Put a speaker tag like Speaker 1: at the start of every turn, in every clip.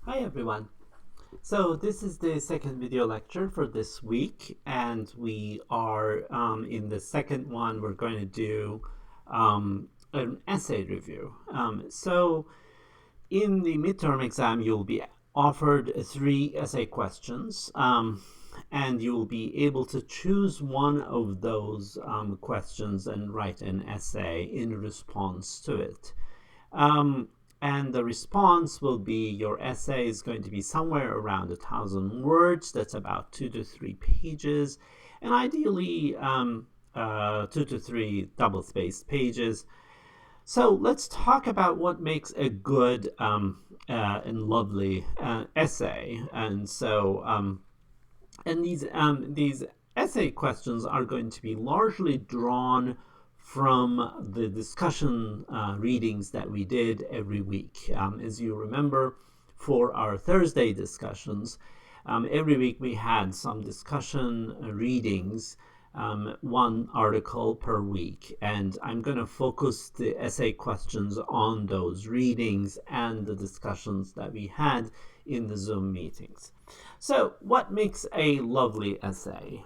Speaker 1: Hi everyone. So this is the second video lecture for this week, and we are in the second one. We're going to do an essay review. So in the midterm exam, you'll be offered three essay questions, and you will be able to choose one of those questions and write an essay in response to it. Um, and the response will be your essay is going to be somewhere around 1,000 words. That's about 2 to 3 pages, and ideally 2 to 3 double-spaced pages. So let's talk about what makes a good and lovely essay. And these essay questions are going to be largely drawn from the discussion readings that we did every week. As you remember, for our Thursday discussions, every week we had some discussion readings, one article per week. And I'm going to focus the essay questions on those readings and the discussions that we had in the Zoom meetings. So, what makes a lovely essay?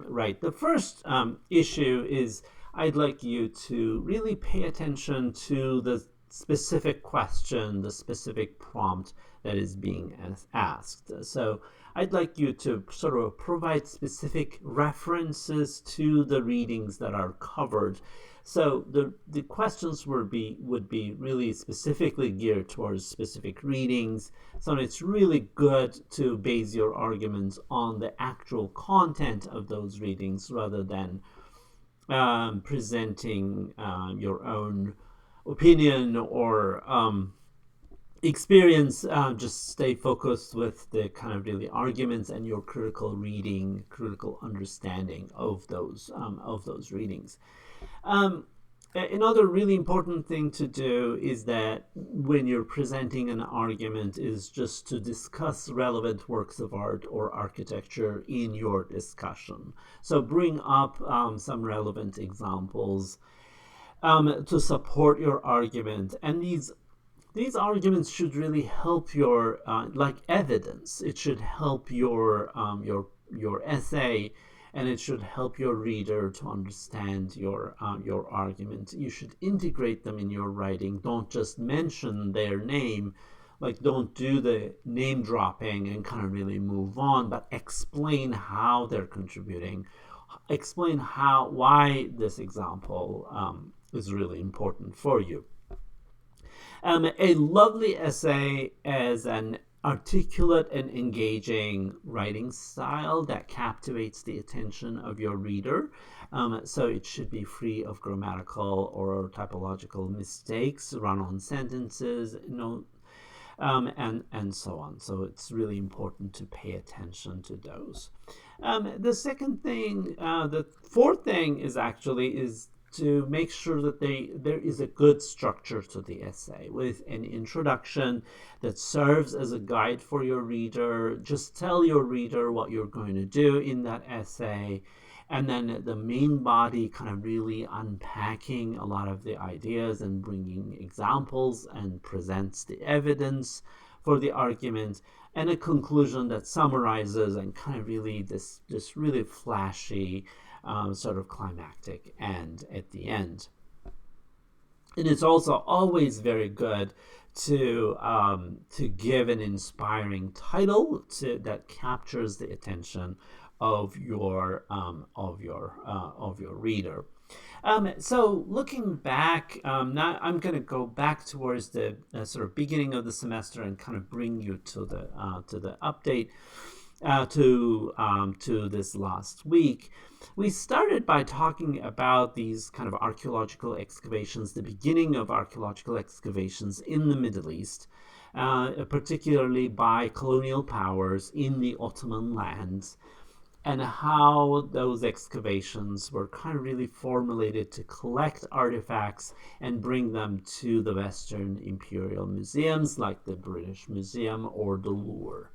Speaker 1: Right, the first issue is I'd like you to really pay attention to the specific question, the specific prompt that is being asked. So, I'd like you to sort of provide specific references to the readings that are covered. So the questions would be really specifically geared towards specific readings. So it's really good to base your arguments on the actual content of those readings rather than presenting your own opinion or experience. Just stay focused with the kind of really arguments and your critical reading, critical understanding of those readings. Another really important thing to do is that when you're presenting an argument is just to discuss relevant works of art or architecture in your discussion. So bring up some relevant examples to support your argument. And these arguments should really help your like evidence. It should help your essay, and it should help your reader to understand your argument. You should integrate them in your writing. Don't just mention their name, like don't do the name dropping and kind of really move on, but explain how they're contributing. Explain why this example is really important for you. A lovely essay is an articulate and engaging writing style that captivates the attention of your reader. So it should be free of grammatical or typological mistakes, run-on sentences, and so on. So it's really important to pay attention to those. The fourth thing is to make sure that there is a good structure to the essay with an introduction that serves as a guide for your reader. Just tell your reader what you're going to do in that essay, and then the main body kind of really unpacking a lot of the ideas and bringing examples and presents the evidence for the argument, and a conclusion that summarizes and kind of really this really flashy sort of climactic end at the end. And it's also always very good to give an inspiring title that captures the attention of your reader. So looking back, now I'm going to go back towards the sort of beginning of the semester and kind of bring you to the update to this last week. We started by talking about these kind of archaeological excavations, the beginning of archaeological excavations in the Middle East, particularly by colonial powers in the Ottoman lands, and how those excavations were kind of really formulated to collect artifacts and bring them to the Western imperial museums like the British Museum or the Louvre.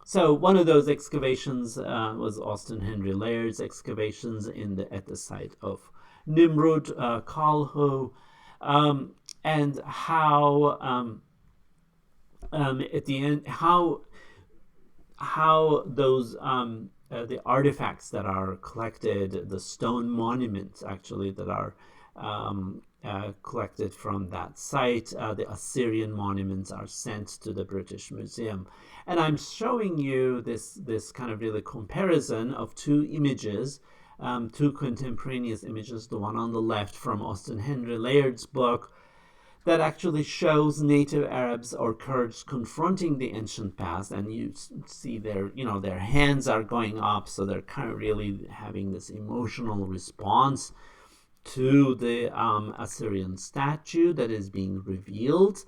Speaker 1: So one of those excavations was Austin Henry Laird's excavations at the site of Nimrud, Kalhu, and how at the end, how those the artifacts that are collected, the stone monuments actually that are collected from that site, the Assyrian monuments are sent to the British Museum. And I'm showing you this kind of really comparison of two images, two contemporaneous images, the one on the left from Austin Henry Layard's book, that actually shows native Arabs or Kurds confronting the ancient past, and you see their hands are going up, so they're kind of really having this emotional response to the Assyrian statue that is being revealed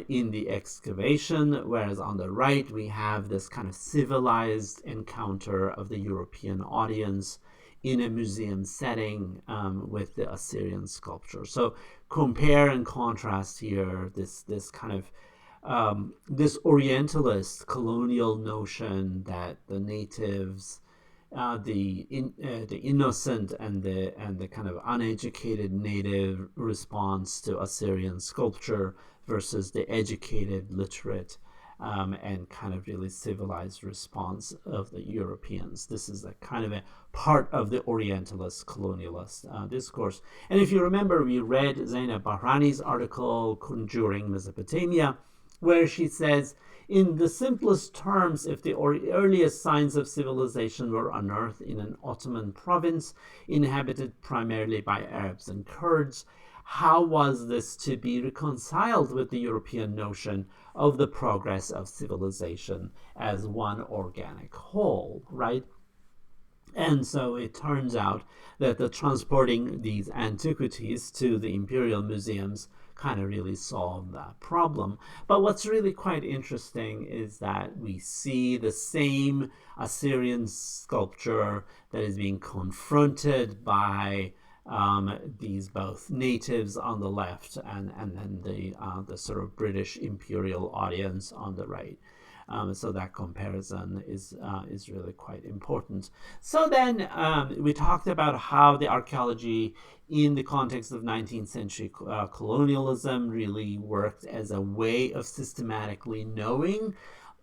Speaker 1: in the excavation, whereas on the right we have this kind of civilized encounter of the European audience in a museum setting with the Assyrian sculpture. So compare and contrast here this kind of this Orientalist colonial notion that the natives, the innocent and the kind of uneducated native response to Assyrian sculpture versus the educated, literate, and kind of really civilized response of the Europeans. This is a kind of a part of the Orientalist colonialist discourse. And if you remember, we read Zainab Bahrani's article, Conjuring Mesopotamia, where she says, in the simplest terms, if the earliest signs of civilization were unearthed in an Ottoman province inhabited primarily by Arabs and Kurds, how was this to be reconciled with the European notion of the progress of civilization as one organic whole, right? And so it turns out that the transporting these antiquities to the imperial museums kind of really solved that problem. But what's really quite interesting is that we see the same Assyrian sculpture that is being confronted by these both natives on the left and then the sort of British imperial audience on the right. So that comparison is really quite important. So then we talked about how the archaeology in the context of 19th century colonialism really worked as a way of systematically knowing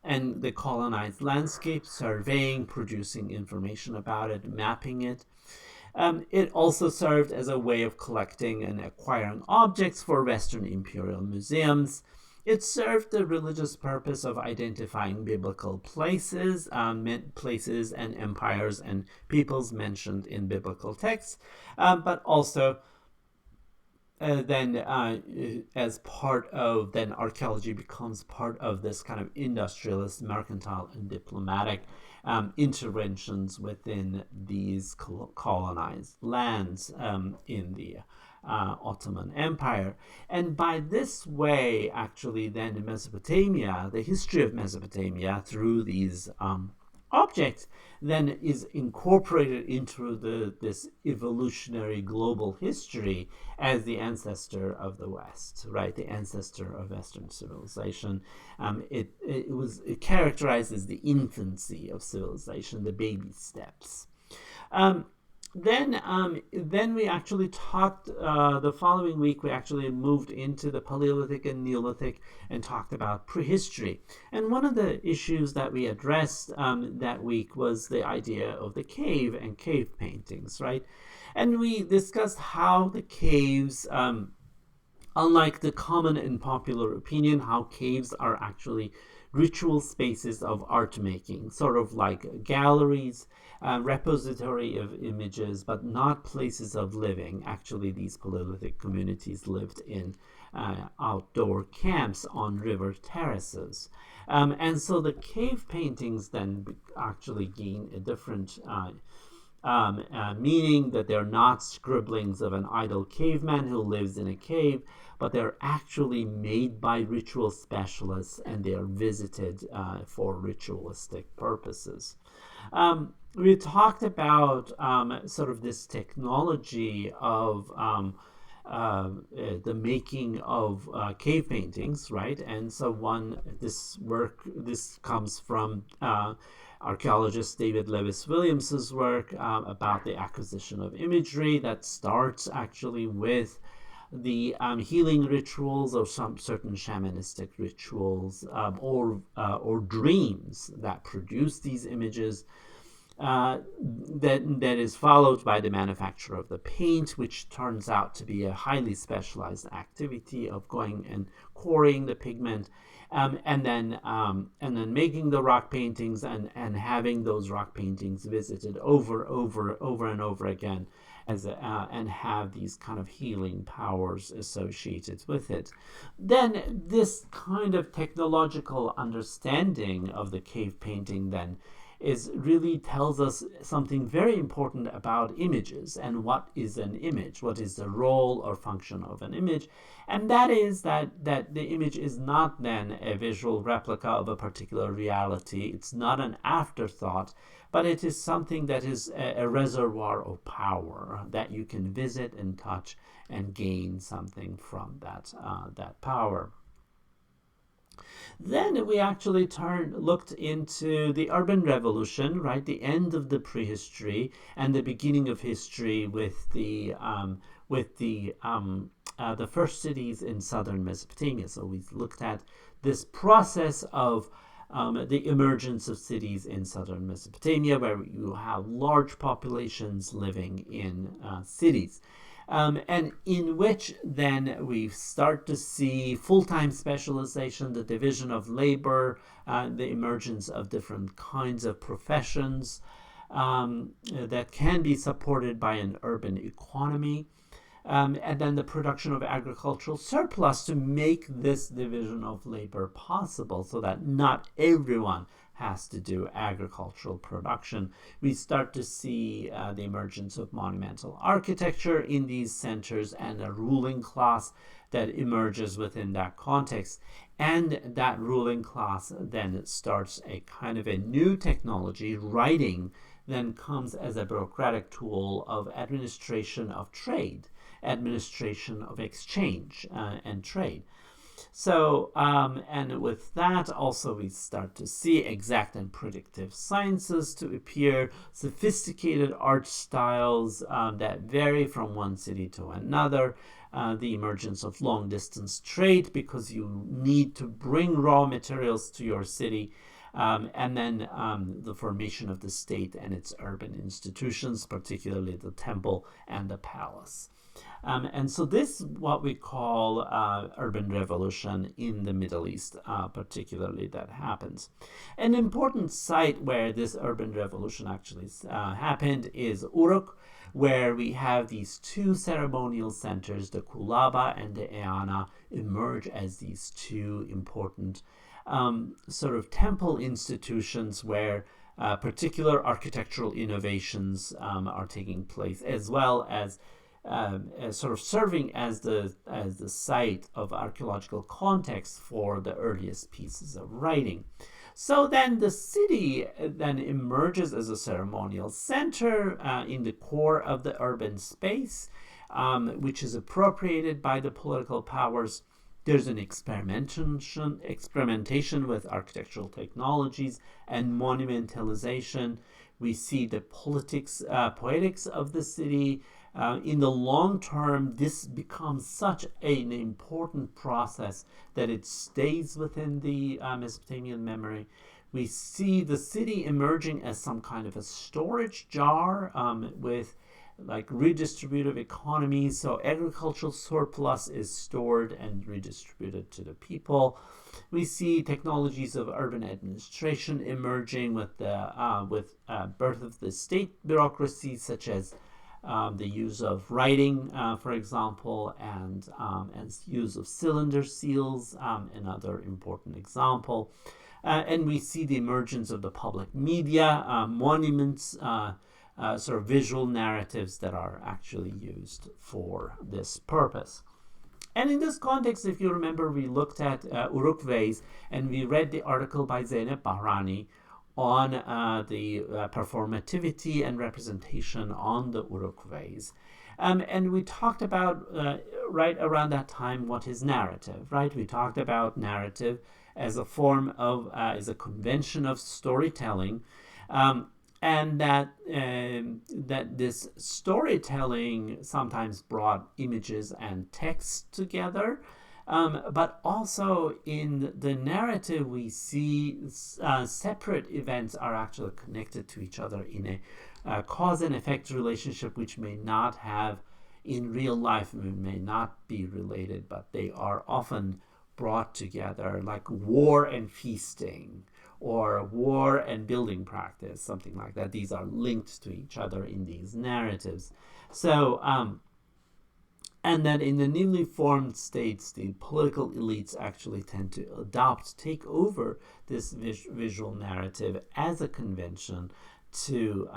Speaker 1: and the colonized landscape, surveying, producing information about it, mapping it. It also served as a way of collecting and acquiring objects for Western imperial museums. It served the religious purpose of identifying biblical places, places and empires and peoples mentioned in biblical texts, but also then as part of, then archaeology becomes part of this kind of industrialist, mercantile, and diplomatic interventions within these colonized lands in the Ottoman Empire. And by this way, actually, then in Mesopotamia, the history of Mesopotamia through these objects then is incorporated into this evolutionary global history as the ancestor of the West, right? The ancestor of Western civilization. It characterized as the infancy of civilization, the baby steps. Then we actually talked, the following week, we actually moved into the Paleolithic and Neolithic and talked about prehistory. And one of the issues that we addressed that week was the idea of the cave and cave paintings, right? And we discussed how the caves, unlike the common and popular opinion, how caves are actually ritual spaces of art making, sort of like galleries, repository of images, but not places of living. Actually, these Paleolithic communities lived in outdoor camps on river terraces. And so the cave paintings then actually gain a different meaning, that they're not scribblings of an idle caveman who lives in a cave, but they're actually made by ritual specialists and they are visited for ritualistic purposes. We talked about sort of this technology of the making of cave paintings, right? And so this comes from archaeologist David Lewis Williams's work about the acquisition of imagery that starts actually with the healing rituals or some certain shamanistic rituals, or dreams that produce these images. That is followed by the manufacture of the paint, which turns out to be a highly specialized activity of going and quarrying the pigment, and then making the rock paintings, and having those rock paintings visited over and over again, and have these kind of healing powers associated with it. Then this kind of technological understanding of the cave painting then really tells us something very important about images and what is an image, what is the role or function of an image. And that is that the image is not then a visual replica of a particular reality. It's not an afterthought, but it is something that is a reservoir of power that you can visit and touch and gain something from that power. Then we actually looked into the urban revolution, right? The end of the prehistory and the beginning of history with the first cities in southern Mesopotamia. So we looked at this process of the emergence of cities in southern Mesopotamia, where you have large populations living in cities. And in which then we start to see full-time specialization, the division of labor, the emergence of different kinds of professions that can be supported by an urban economy, and then the production of agricultural surplus to make this division of labor possible, so that not everyone has to do agricultural production. We start to see the emergence of monumental architecture in these centers and a ruling class that emerges within that context. And that ruling class then starts a kind of a new technology. Writing then comes as a bureaucratic tool of administration of trade, administration of exchange and trade. So, and with that also we start to see exact and predictive sciences to appear, sophisticated art styles that vary from one city to another, the emergence of long distance trade because you need to bring raw materials to your city, and then the formation of the state and its urban institutions, particularly the temple and the palace. And so this is what we call urban revolution in the Middle East, particularly that happens. An important site where this urban revolution actually happened is Uruk, where we have these two ceremonial centers, the Kulaba and the Eana, emerge as these two important sort of temple institutions where particular architectural innovations are taking place, as well as sort of serving as the site of archaeological context for the earliest pieces of writing. So then the city then emerges as a ceremonial center in the core of the urban space, which is appropriated by the political powers. There's an experimentation with architectural technologies and monumentalization. We see the poetics of the city. In the long term, this becomes such an important process that it stays within the Mesopotamian memory. We see the city emerging as some kind of a storage jar with like redistributive economies. So agricultural surplus is stored and redistributed to the people. We see technologies of urban administration emerging with the birth of the state bureaucracy, such as the use of writing, for example, and use of cylinder seals, another important example. And we see the emergence of the public media, monuments, sort of visual narratives that are actually used for this purpose. And in this context, if you remember, we looked at Uruk vase, and we read the article by Zeynep Bahrani on the performativity and representation on the Uruk vase. And we talked about, right around that time, what is narrative, right? We talked about narrative as a form of, as a convention of storytelling, and that this storytelling sometimes brought images and text together, but also in the narrative we see separate events are actually connected to each other in a cause and effect relationship, which may not have in real life, may not be related, but they are often brought together, like war and feasting or war and building practice, something like that. These are linked to each other in these narratives. So, and that in the newly formed states, the political elites actually tend to take over this visual narrative as a convention to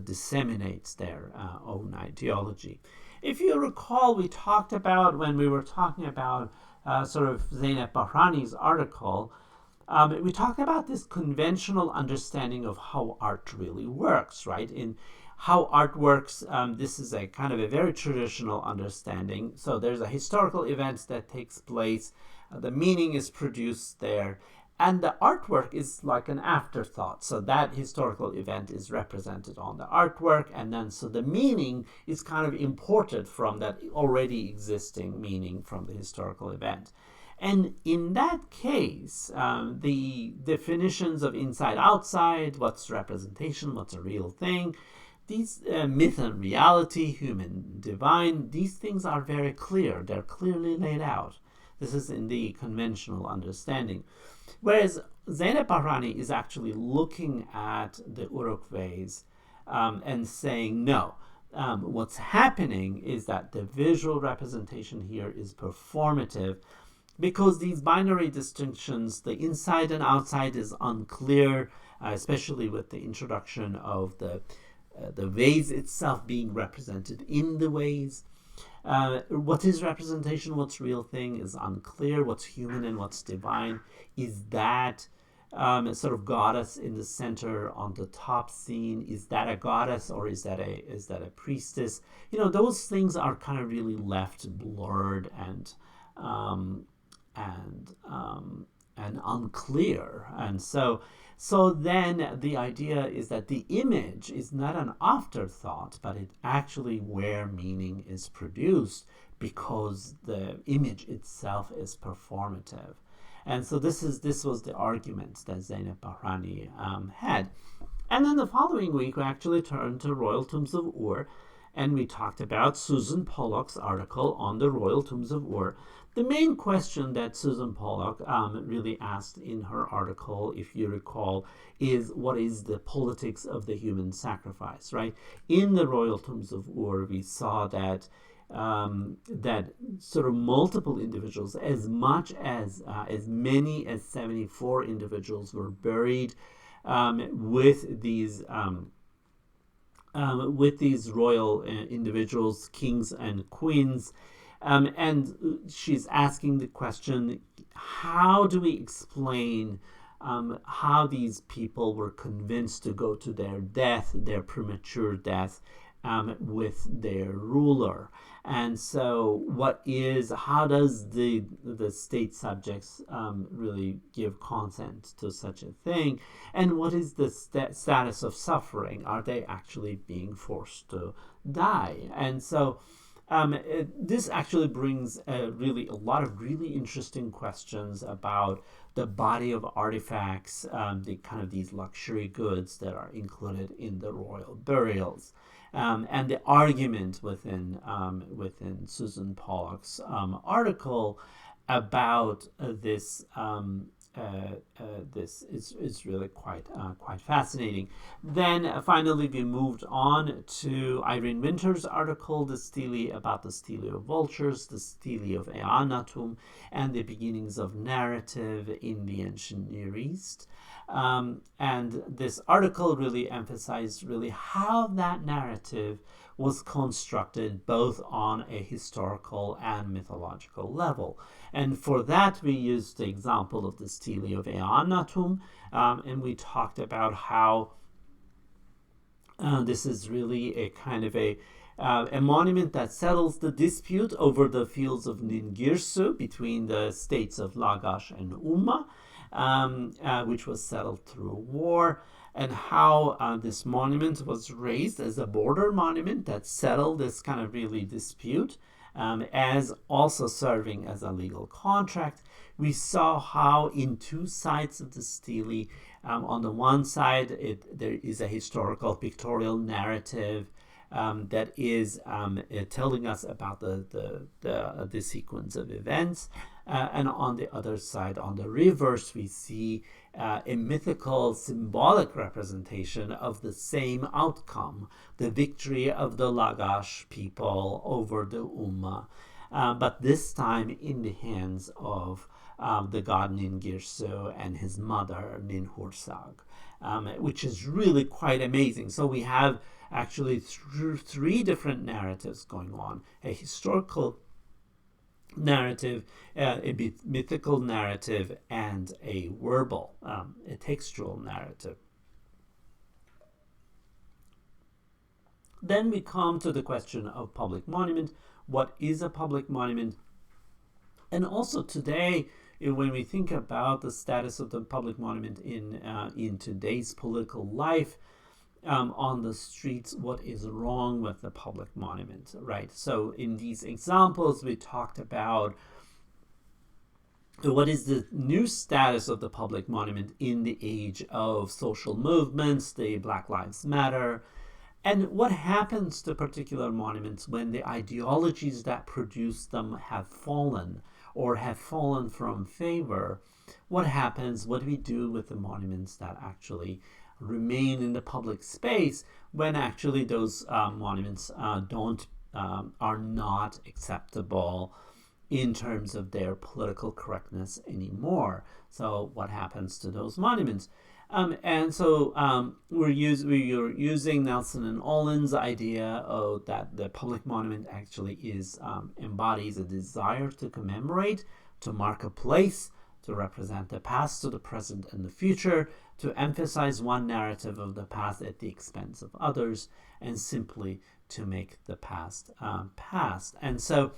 Speaker 1: disseminate their own ideology. If you recall, we talked about, when we were talking about sort of Zeynep Bahrani's article, we talked about this conventional understanding of how art really works, right? In how art works, this is a kind of a very traditional understanding. So there's a historical event that takes place, the meaning is produced there, and the artwork is like an afterthought. So that historical event is represented on the artwork, and then so the meaning is kind of imported from that already existing meaning from the historical event. And in that case, the definitions of inside outside, what's representation, what's a real thing, these myth and reality, human divine, these things are very clear. They're clearly laid out. This is in the conventional understanding. Whereas Zeynep Bahrani is actually looking at the Uruk-ways and saying, no, what's happening is that the visual representation here is performative, because these binary distinctions, the inside and outside, is unclear, especially with the introduction of the vase itself being represented in the vase. What is representation, what's real thing, is unclear. What's human and what's divine? Is that sort of goddess in the center on the top scene, is that a goddess or is that a priestess? You know, those things are kind of really left blurred and unclear. And so then the idea is that the image is not an afterthought, but it actually where meaning is produced, because the image itself is performative. And so this was the argument that Zeynep Bahrani had. And then the following week we actually turned to Royal Tombs of Ur, and we talked about Susan Pollock's article on the Royal Tombs of Ur. The main question that Susan Pollock really asked in her article, if you recall, is what is the politics of the human sacrifice, right? In the Royal Tombs of Ur, we saw that that sort of multiple individuals, as many as 74 individuals, were buried with these royal individuals, kings and queens. And she's asking the question, how do we explain how these people were convinced to go to their death, their premature death, with their ruler? And so how does the state subjects really give consent to such a thing? And what is the status of suffering? Are they actually being forced to die? And so this actually brings really a lot of really interesting questions about the body of artifacts, the kind of these luxury goods that are included in the royal burials, and the argument within Susan Pollock's article about this. This is really quite fascinating. Then finally we moved on to Irene Winter's article, the Steely, about the Steely of vultures, the Steely of Eanatum, and the beginnings of narrative in the ancient Near East. And this article really emphasized really how that narrative was constructed both on a historical and mythological level. And for that, we used the example of the Steely of Eanatum, and we talked about how this is really a kind of a monument that settles the dispute over the fields of Ningirsu between the states of Lagash and Umma, which was settled through war. and how this monument was raised as a border monument that settled this kind of really dispute, as also serving as a legal contract. We saw how in two sides of the stele, on the one side, there is a historical pictorial narrative that is telling us about the sequence of events. And on the other side, on the reverse, we see a mythical symbolic representation of the same outcome, the victory of the Lagash people over the Ummah, but this time in the hands of the god Ningirsu and his mother Ninhursag, which is really quite amazing. So we have actually three different narratives going on: a historical narrative, a mythical narrative, and a verbal, a textual narrative. Then we come to the question of public monument. What is a public monument? And also today, when we think about the status of the public monument in today's political life, on the streets, what is wrong with the public monument, right? So in these examples, we talked about what is the new status of the public monument in the age of social movements, the Black Lives Matter, and what happens to particular monuments when the ideologies that produce them have fallen or have fallen from favor. What happens? What do we do with the monuments that actually remain in the public space when actually those monuments are not acceptable in terms of their political correctness anymore? So what happens to those monuments? And so we're using Nelson and Olin's idea that the public monument actually embodies a desire to commemorate, to mark a place, to represent the past, to the present, and the future, to emphasize one narrative of the past at the expense of others, and simply to make the past past. And so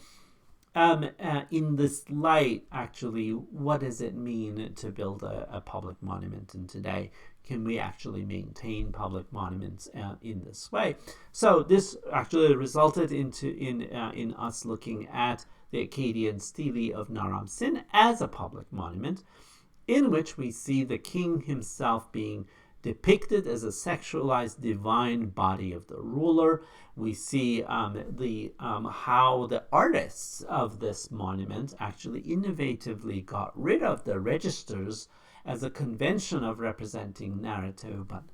Speaker 1: in this light, actually, what does it mean to build a public monument? And today, can we actually maintain public monuments in this way? So this actually resulted in us looking at the Akkadian Steely of Naram Sin as a public monument, in which we see the king himself being depicted as a sexualized divine body of the ruler. We see how the artists of this monument actually innovatively got rid of the registers as a convention of representing narrative, but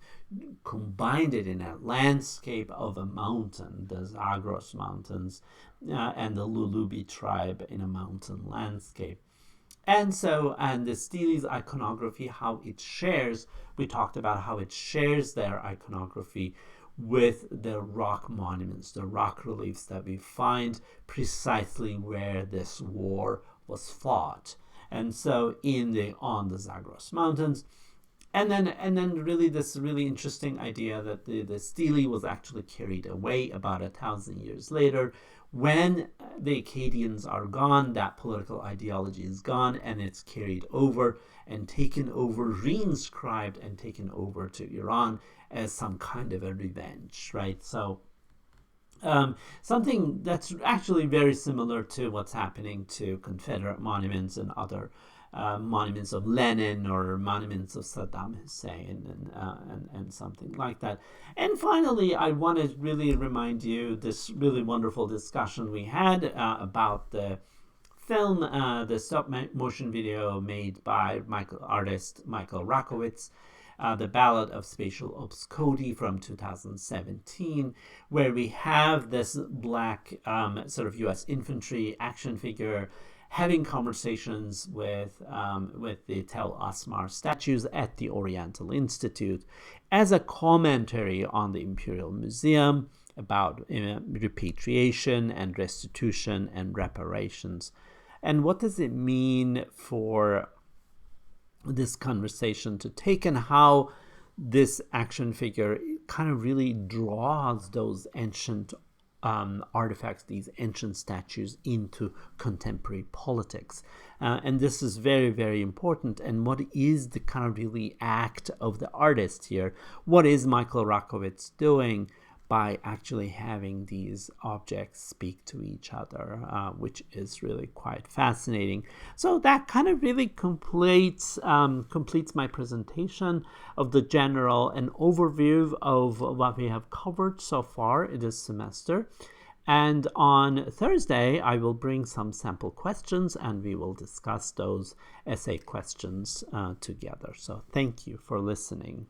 Speaker 1: combined it in a landscape of a mountain, the Zagros Mountains, and the Lulubi tribe in a mountain landscape. And the Steely's iconography, how it shares, we talked about how it shares their iconography with the rock monuments, the rock reliefs that we find precisely where this war was fought. And so on the Zagros Mountains. And then really this really interesting idea that the Steely was actually carried away about 1,000 years later. When the Akkadians are gone, that political ideology is gone, and it's carried over and taken over, reinscribed and taken over to Iran as some kind of a revenge, right? So something that's actually very similar to what's happening to Confederate monuments and other monuments of Lenin or monuments of Saddam Hussein and something like that. And finally, I want to really remind you this really wonderful discussion we had about the film, the stop motion video made by artist Michael Rakowitz, the Ballad of Spatial Ops Cody from 2017, where we have this black sort of U.S. infantry action figure having conversations with the Tel Asmar statues at the Oriental Institute as a commentary on the Imperial Museum about repatriation and restitution and reparations. And what does it mean for this conversation to take, and how this action figure kind of really draws those ancient artifacts, these ancient statues, into contemporary politics. And this is very, very important. And what is the kind of really act of the artist here? What is Michael Rakowitz doing by actually having these objects speak to each other, which is really quite fascinating. So that kind of really completes my presentation of the general and overview of what we have covered so far this semester. And on Thursday, I will bring some sample questions and we will discuss those essay questions together. So thank you for listening.